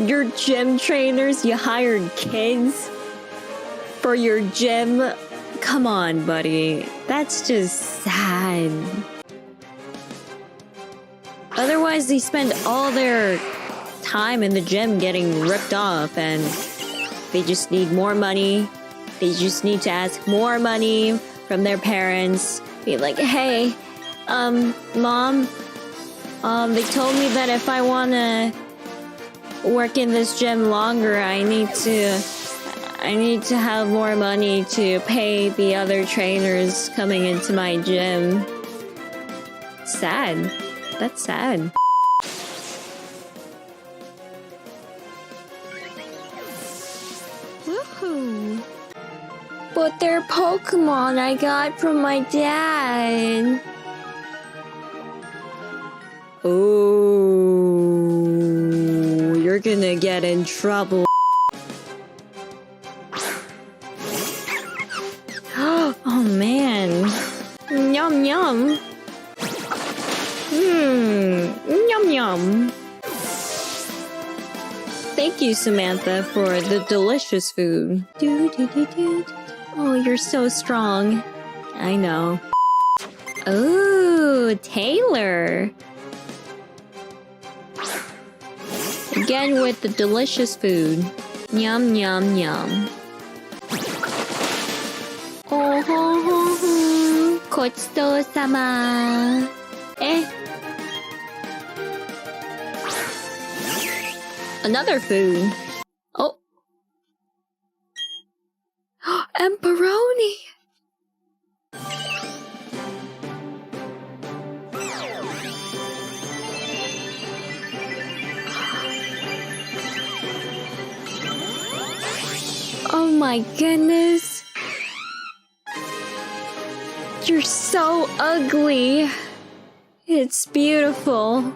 Your gym trainers, you hired kids for your gym? Come on, buddy. That's just sad. Otherwise, they spend all their time in the gym getting ripped off, and they just need more money. They just need to ask more money from their parents. Be like, hey, mom, they told me that if I want to work in this gym longer, I need to have more money to pay the other trainers coming into my gym. Sad. That's sad. Woohoo! But they're Pokemon I got from my dad. Oh, you're gonna get in trouble. Oh man. Yum yum. Yum yum. Thank you, Samantha, for the delicious food. Oh, you're so strong. I know. Oh, Taylor. Again with the delicious food. Yum, yum, yum. Oh, ho, ho, ho. 고치도-sama. Eh. Another food. Oh. Pepperoni. Oh my goodness. You're so ugly. It's beautiful.